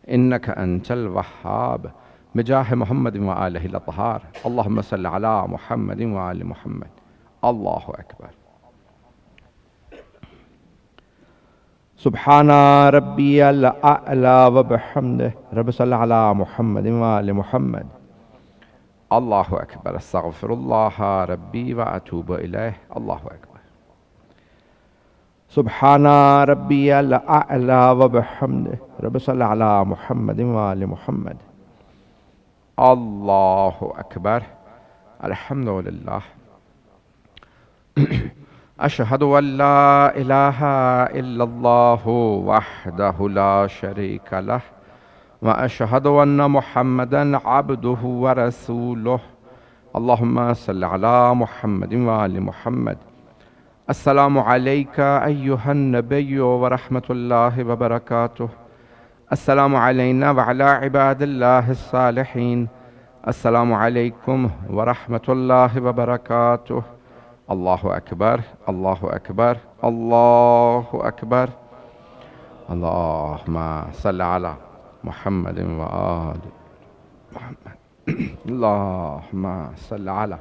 إنك أنت الوهاب بجاه محمد وآله الأطهار. اللهم صل على محمد وآل محمد. الله أكبر. سبحان ربي الأعلى وبحمده. رب صل على محمد وآل محمد. الله أكبر. أستغفر الله ربي وأتوب إليه. الله أكبر. سبحان ربي الأعلى وبحمده. رب صل على محمد وآل محمد. الله أكبر. الحمد لله. أشهد أن لا إله إلا الله وحده لا شريك له وأشهد أن محمدا عبده ورسوله. اللهم صل على محمد وآل محمد. السلام عليك أيها النبي ورحمة الله وبركاته. السلام علينا وعلى عباد الله الصالحين. السلام عليكم ورحمة الله وبركاته. الله أكبر، الله أكبر، الله أكبر. اللهم صل على محمد وآل محمد. اللهم صل على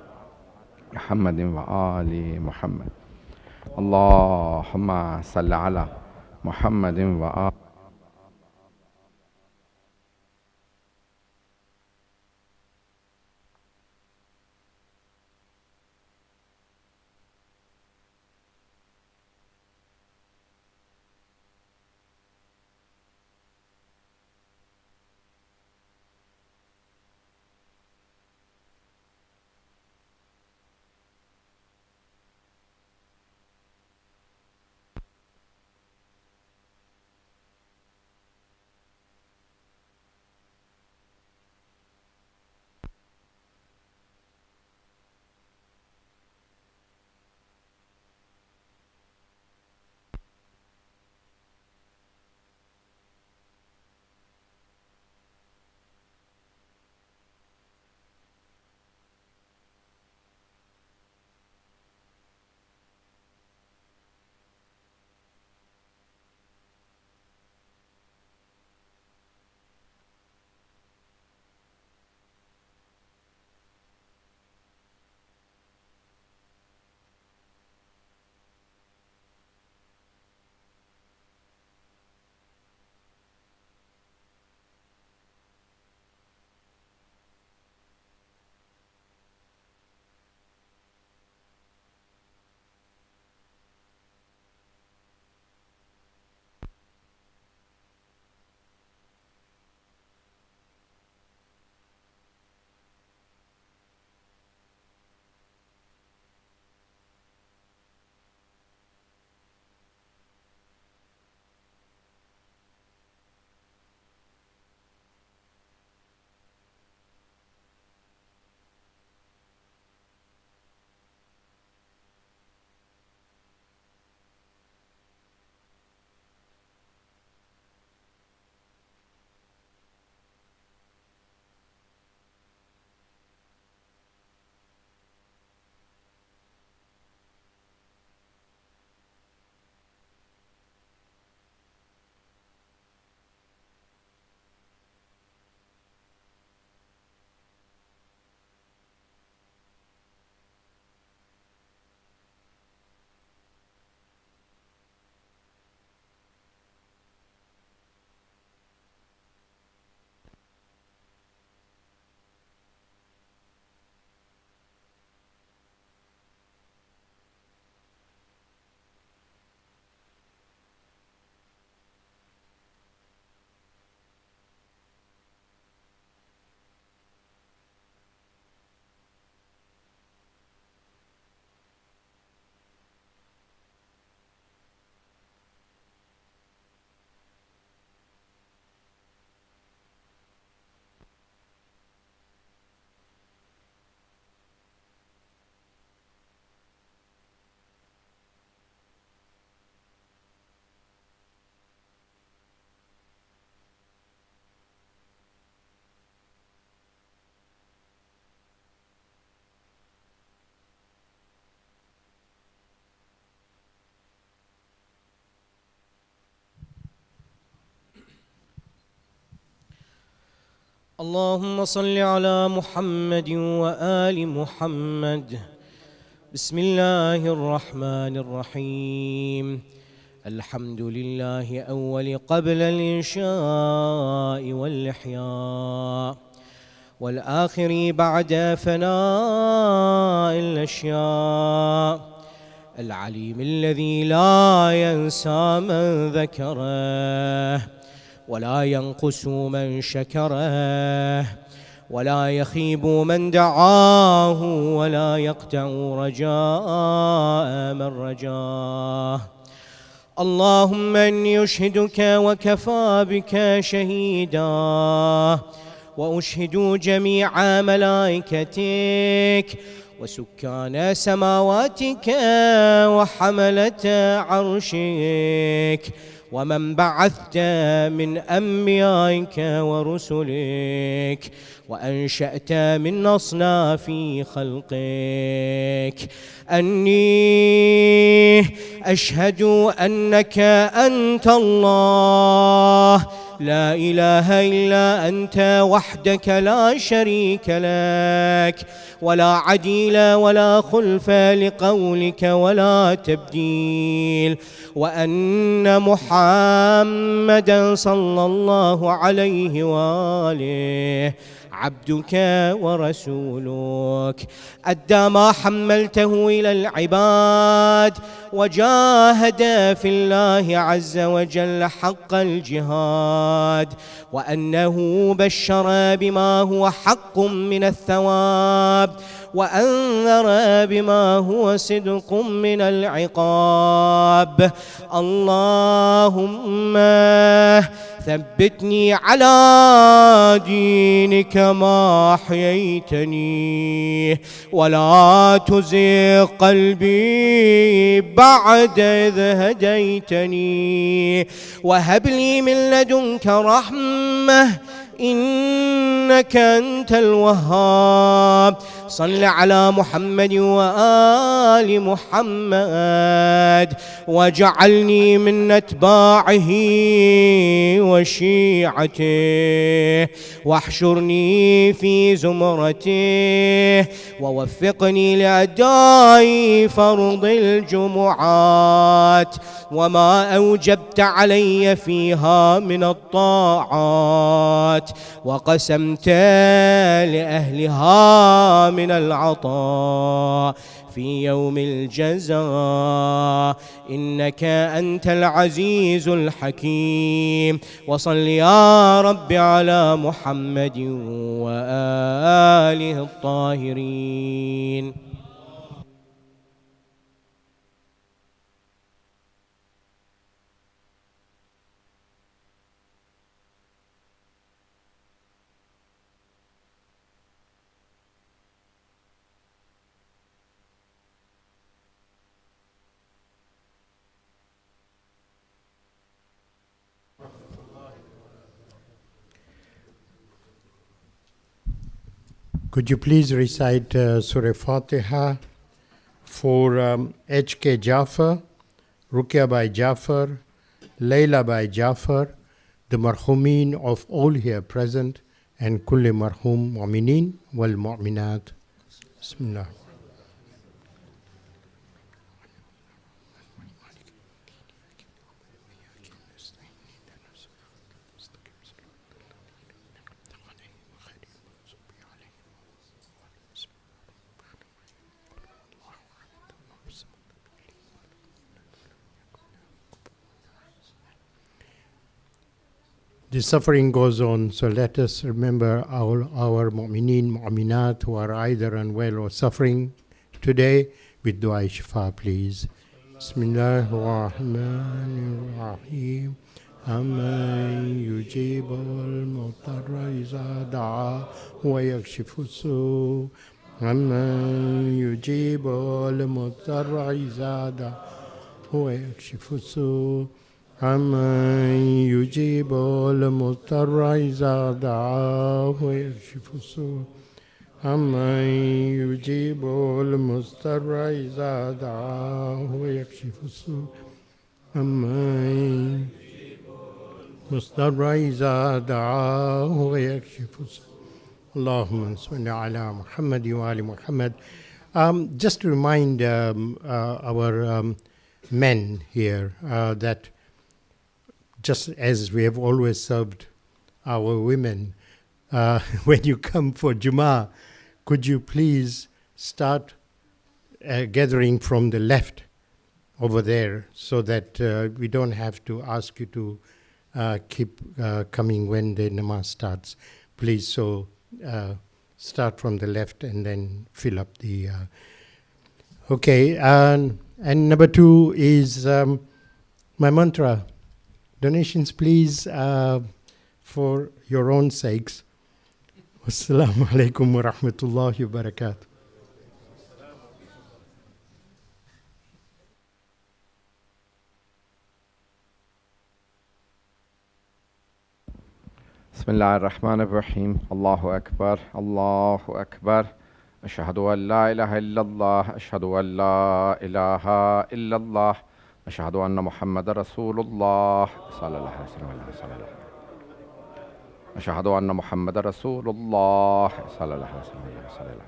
محمد وآل محمد. اللهم صل على محمد وآل اللهم صل على محمد وآل محمد. بسم الله الرحمن الرحيم. الحمد لله أول قبل الإنشاء والإحياء، والآخر بعد فناء الأشياء، العليم الذي لا ينسى من ذكره ولا ينقص من شكره ولا يخيب من دعاه ولا يقطع رجاء من رجاه. اللهم إني يشهدك وكفى بك شهيدا، وأشهد جميع ملائكتك وسكان سماواتك وحملة عرشك ومن بعثت من أنبيائك ورسلك وأنشأت من أصناف خلقك، أني أشهد أنك أنت الله لا إله إلا أنت وحدك لا شريك لك، ولا عديل ولا خلف لقولك ولا تبديل، وأن محمدا صلى الله عليه وآله عبدك ورسولك، أدى ما حملته إلى العباد وجاهد في الله عز وجل حق الجهاد، وأنه بشر بما هو حق من الثواب وأنذر بما هو صدق من العقاب. اللهم ثبتني على دينك ما أحييتني، ولا تزغ قلبي بعد إذ هديتني، وهب لي من لدنك رحمة إنك أنت الوهاب. صل على محمد وآل محمد، واجعلني من أتباعه وشيعته، واحشرني في زمرته، ووفقني لأداء فرض الجمعات وما أوجبت علي فيها من الطاعات، وقسمت لأهلها من العطاء في يوم الجزاء، إنك أنت العزيز الحكيم. وصل يا رب على محمد وآله الطاهرين. Could you please recite Surah Fatiha for H.K. Jafar, Ruqya by Jafar, Layla by Jafar, the marhumin of all here present, and kulli marhum mu'minin wal mu'minat. Bismillah. The suffering goes on, so let us remember our mu'minin, mu'minat who are either unwell or suffering today with dua shifa, please. Bismillah ar-Rahman ar-Rahim. Amman yujib al-mutarra iza da'a wa yakshifu su. Amman yujib al-mutarra iza da'a wa yakshifu su. عمن يجيب المضطر إذا دعاه ويكشف السوء عمن يجيب المضطر إذا دعاه ويكشف السوء عمن مضطر إذا دعاه ويكشف السوء اللهم صل على محمد وآل محمد. Just to remind our men here that just as we have always served our women, when you come for Jummah, could you please start gathering from the left over there so that we don't have to ask you to keep coming when the namaz starts. Please, so start from the left and then fill up the... Okay, and number 2 is my mantra. Donations, please, for your own sakes. Wassalamu alaikum wa rahmatullahi wa barakatuh. بسم الله الرحمن الرحيم. الله أكبر الله أكبر. أشهد أن لا إله إلا الله. أشهد أن لا إله إلا الله. أشهد أن محمد رسول الله صلى الله عليه وسلم. أشهد أن محمد رسول الله صلى الله عليه وسلم.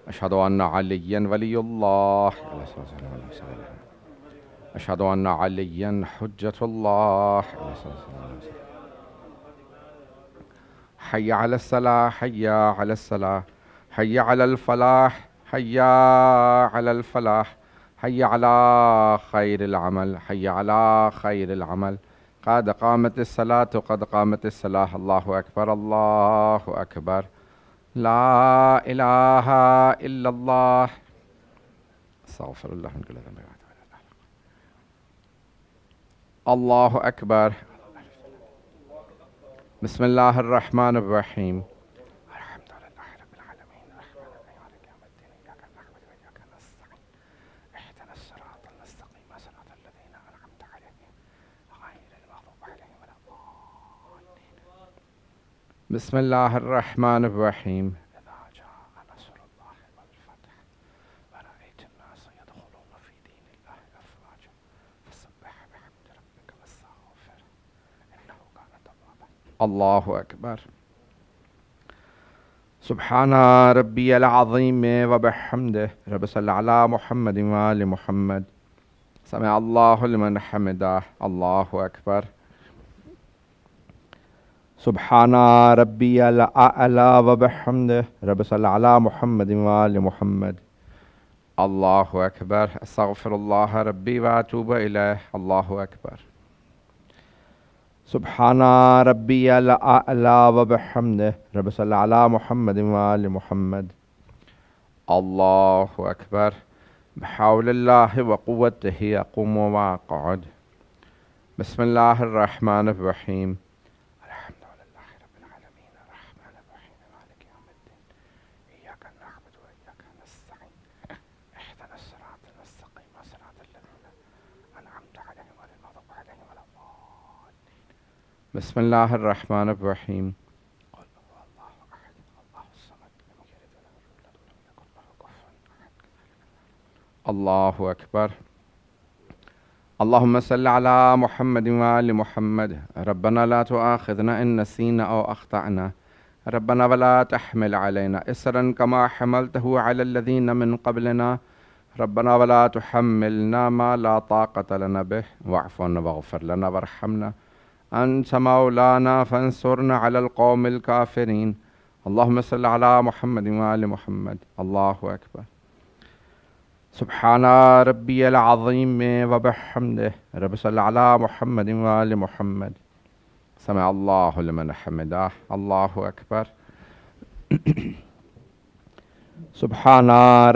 أشهد أن عليا ولي الله. أشهد أن عليا حجة الله. حي على الصلاة حي على الصلاة حي على الفلاح حي على الفلاح حي على خير العمل حي على خير العمل. قد قامت الصلاة قد قامت الصلاة. الله أكبر الله أكبر. لا إله إلا الله. استغفر الله من كل ذنب. الله أكبر. بسم الله الرحمن الرحيم. الحمد لله رب العالمين الرحمن الرحيم مالك يوم الدين إياك نعبد وإياك نستعين اهدنا الصراط المستقيم صراط الذين أنعمت عليهم غير المغضوب عليهم ولا الضالين. بسم الله الرحمن الرحيم. إذا جاء نصر الله والفتح ورأيت الناس يدخلون في دين الله أفواجا فسبح بحمد ربك واستغفره إنه كان توابا. الله أكبر. سبحان ربي العظيم وبحمده. رب صل على محمد وآل محمد. سمع الله لمن حمده. الله أكبر. سبحان ربي الأعلى وبحمده. رب صل على محمد وآل محمد. الله أكبر. أستغفر الله ربي وأتوب إليه. الله أكبر. سبحان ربي الأعلى وبحمده. رب صل على محمد وآل محمد. الله أكبر. بحول الله وقوته أقوم وأقعد. بسم الله الرحمن الرحيم. الحمد لله رب العالمين الرحمن الرحيم مالك يوم الدين إياك نعبد وإياك نستعين اهدنا الصراط المستقيم صراط الذين أنعمت عليهم غير المغضوب عليهم ولا الضالين. بسم الله الرحمن الرحيم. قل هو الله أحد الله الصمد لم يلد ولم يولد ولم يكن له كفوا أحد. الله أكبر. اللهم صل على محمد وآل محمد. ربنا لا تؤاخذنا إن نسينا أو أخطأنا. ربنا ولا تحمل علينا إصرا كما حملته على الذين من قبلنا. ربنا ولا تحملنا ما لا طاقة لنا به واعف عنا واغفر لنا وارحمنا أنت مولانا فانصرنا على القوم الكافرين. اللهم صل على محمد وآل محمد. الله أكبر. سبحان ربي العظيم وبحمده. رب صل على محمد وآل محمد. سمع الله لمن حمده. الله أكبر. سبحان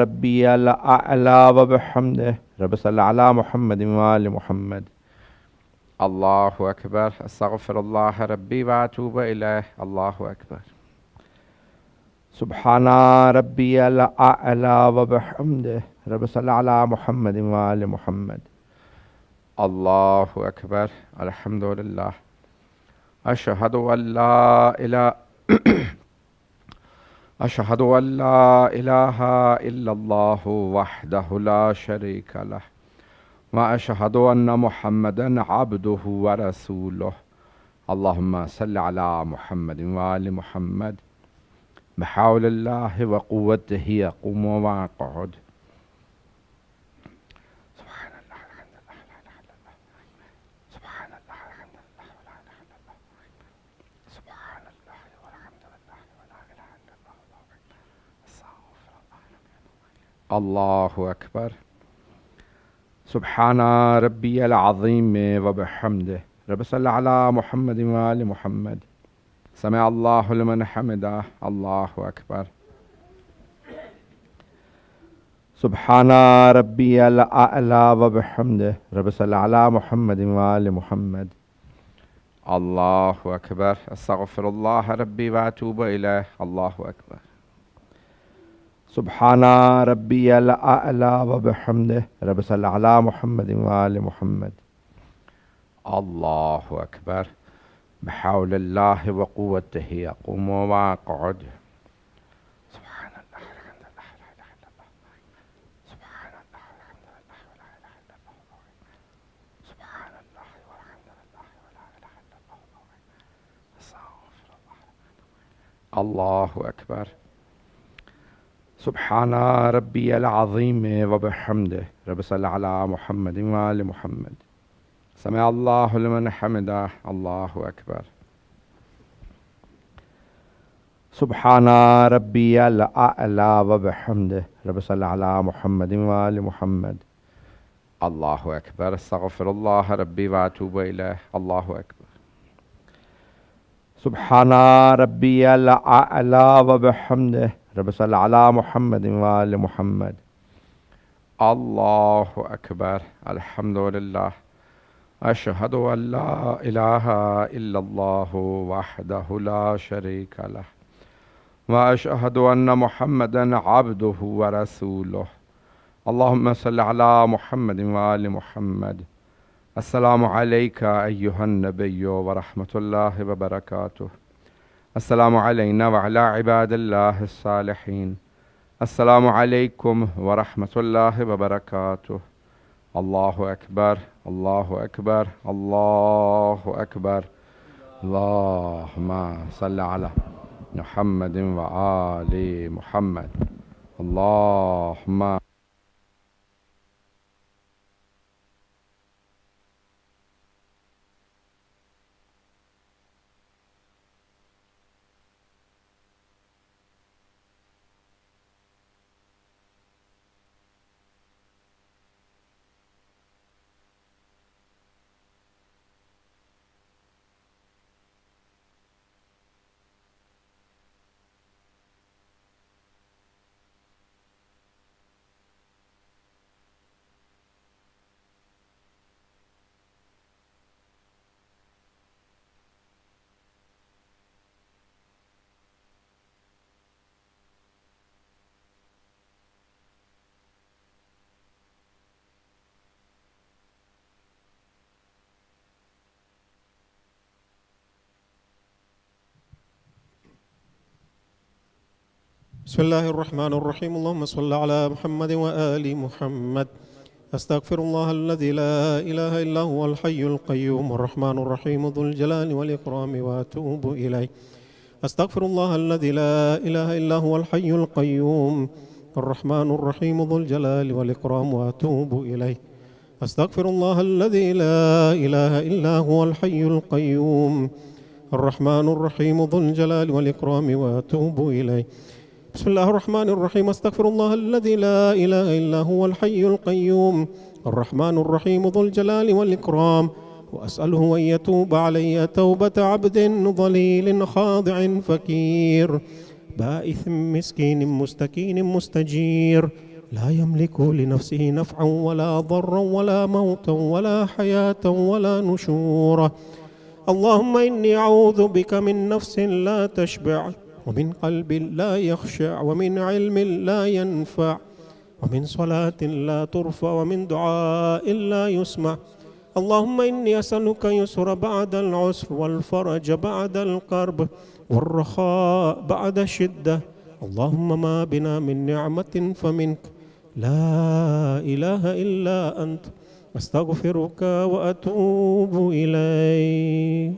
ربي الأعلى وبحمده. رب صل على محمد وآل محمد. الله أكبر. أستغفر الله ربي وأتوب إليه. الله أكبر. سبحان ربي الأعلى وبحمده. رب صل على محمد وآل محمد. الله أكبر. الحمد لله. أشهد أن لا إله أشهد أن لا إله إلا الله وحده لا شريك له وأشهد أن محمدا عبده ورسوله. اللهم صل على محمد وآل محمد. بحول الله وقوته يقوم وأقعد. سبحان الله الحمد لله لا إله إلا الله. سبحان الله الحمد لله ولا إله إلا الله. سبحان الله والحمد لله ولا إله إلا الله. استغفر الله. الله أكبر. سبحان ربي العظيم وبحمده. رب صل على محمد وآل محمد. سمع الله لمن حمده. الله أكبر. سبحان ربي الأعلى وبحمده. رب صل على محمد وآل محمد. الله أكبر. أستغفر الله ربي وأتوب إليه. الله أكبر. سبحان ربي الأعلى وبحمده. رب صل على محمد وآل محمد. الله أكبر. بحول الله وقوته يقوم ويقعد. سبحان الله والحمد لله ولا إله إلا الله. سبحان الله والحمد لله ولا إله إلا الله. سبحان الله والحمد لله ولا إله إلا الله. أستغفر الله. الله أكبر. سبحان ربي العظيم وبحمده. رب صل على محمد وآل محمد. سمع الله لمن حمده. الله أكبر. سبحان ربي الأعلى وبحمده. رب صل على محمد وآل محمد. الله أكبر. استغفر الله ربي وأتوب إليه. الله أكبر. سبحان ربي الأعلى وبحمده. رب صل على محمد وآل محمد. الله أكبر. الحمد لله. أشهد أن لا إله إلا الله وحده لا شريك له وأشهد أن محمدا عبده ورسوله. اللهم صل على محمد وآل محمد. السلام عليك أيها النبي ورحمة الله وبركاته. السلام علينا وعلى عباد الله الصالحين. السلام عليكم ورحمة الله وبركاته. الله أكبر. الله أكبر. الله أكبر. اللهم صل على محمد وآل محمد. اللهم بسم الله الرحمن الرحيم. اللهم صل على محمد وآل محمد. أستغفر الله الذي لا إله إلا هو الحي القيوم الرحمن الرحيم ذو الجلال والإكرام وأتوب إليه. أستغفر الله الذي لا إله إلا هو الحي القيوم الرحمن الرحيم ذو الجلال والإكرام وأتوب إليه. أستغفر الله الذي لا إله إلا هو الحي القيوم الرحمن الرحيم ذو الجلال والإكرام وأتوب إليه. بسم الله الرحمن الرحيم. أستغفر الله الذي لا إله إلا هو الحي القيوم الرحمن الرحيم ذو الجلال والإكرام وأسأله أن يتوب علي توبة عبد ضليل خاضع فكير بائث مسكين مستكين مستجير لا يملك لنفسه نفعا ولا ضرا ولا موتا ولا حياة ولا نشورا. اللهم إني أعوذ بك من نفس لا تشبع ومن قلب لا يخشع ومن علم لا ينفع ومن صلاة لا ترفع ومن دعاء لا يسمع. اللهم إني أسألك يسر بعد العسر والفرج بعد الكرب والرخاء بعد الشدة. اللهم ما بنا من نعمة فمنك لا إله إلا أنت. أستغفرك وأتوب إليك.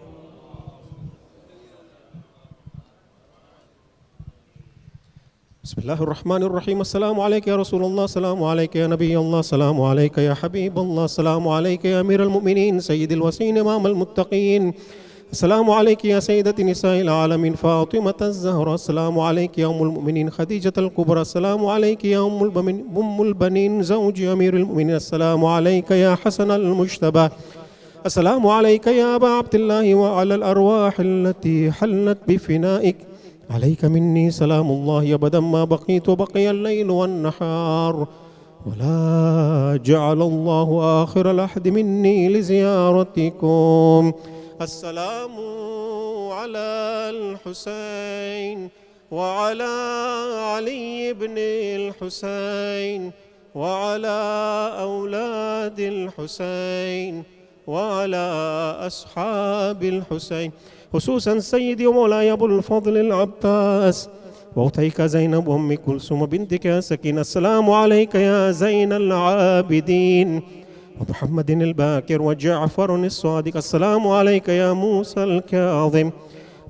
بسم الله الرحمن الرحيم. السلام عليك يا رسول الله. السلام عليك يا نبي الله. السلام عليك يا حبيب الله. السلام عليك يا أمير المؤمنين سيد الوصين إمام المتقين. السلام عليك يا سيدة نساء العالمين فاطمة الزهراء. السلام عليك يا أم المؤمنين خديجة الكبرى. السلام عليك يا أم البنين زوج أمير المؤمنين. السلام عليك يا حسن المجتبى. السلام عليك يا أبا عبد الله وعلى الأرواح التي حلت بفنائك. عليك مني سلام الله أبدا ما بقيت وبقي الليل والنهار ولا جعل الله آخر العهد مني لزيارتكم. السلام على الحسين وعلى علي بن الحسين وعلى أولاد الحسين وعلى أصحاب الحسين، خصوصا سيدي ومولاي أبو الفضل العباس وأختيك زينب وأم كلثوم بنتك سكينة. السلام عليك يا زين العابدين ومحمد الباكر وجعفر الصادق. السلام عليك يا موسى الكاظم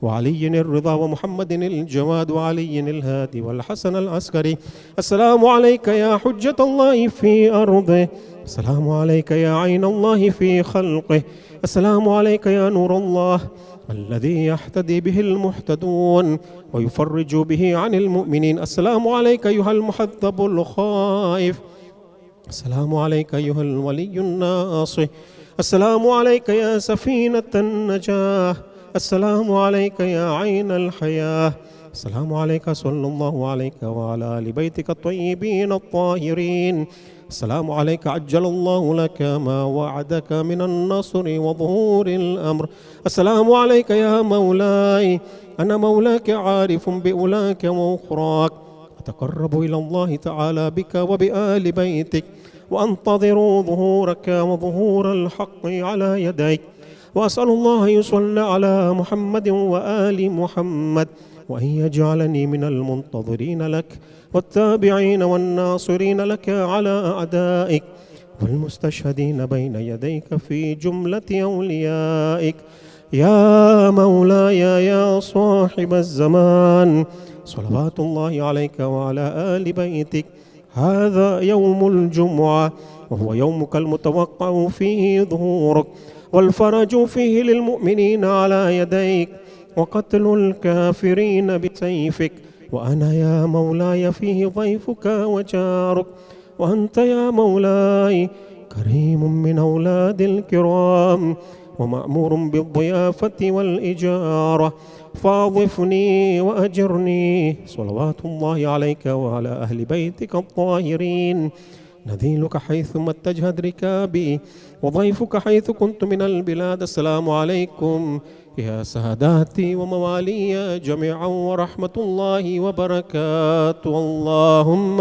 وعلي الرضا ومحمد الجواد وعلي الهادي والحسن العسكري. السلام عليك يا حجة الله في أرضه، السلام عليك يا عين الله في خلقه، السلام عليك يا نور الله الذي يهتدي به المهتدون ويفرج به عن المؤمنين. السلام عليك أيها المحذب الخائف، السلام عليك أيها الولي الناصح، السلام عليك يا سفينة النجاة، السلام عليك يا عين الحياة، السلام عليك صلى الله عليك وعلى آل بيتك الطيبين الطاهرين. السلام عليك عجل الله لك ما وعدك من النصر وظهور الأمر. السلام عليك يا مولاي، أنا مولاك عارف بأولاك وأخراك، أتقرب إلى الله تعالى بك وبآل بيتك وأنتظر ظهورك وظهور الحق على يديك، وأسأل الله يصلى على محمد وآل محمد وأن يجعلني من المنتظرين لك والتابعين والناصرين لك على أعدائك والمستشهدين بين يديك في جملة أوليائك. يا مولاي يا صاحب الزمان صلوات الله عليك وعلى آل بيتك. هذا يوم الجمعة وهو يومك المتوقع فيه ظهورك والفرج فيه للمؤمنين على يديك وقتل الكافرين بسيفك، وأنا يا مولاي فيه ضيفك وجارك، وأنت يا مولاي كريم من أولاد الكرام ومأمور بالضيافة والإجارة، فاضفني وأجرني. صلوات الله عليك وعلى أهل بيتك الطاهرين. نذيلك حيثما اتجهت ركابي وضيفك حيث كنت من البلاد. السلام عليكم يا ساداتي وموالي جميعا ورحمة الله وبركاته. اللهم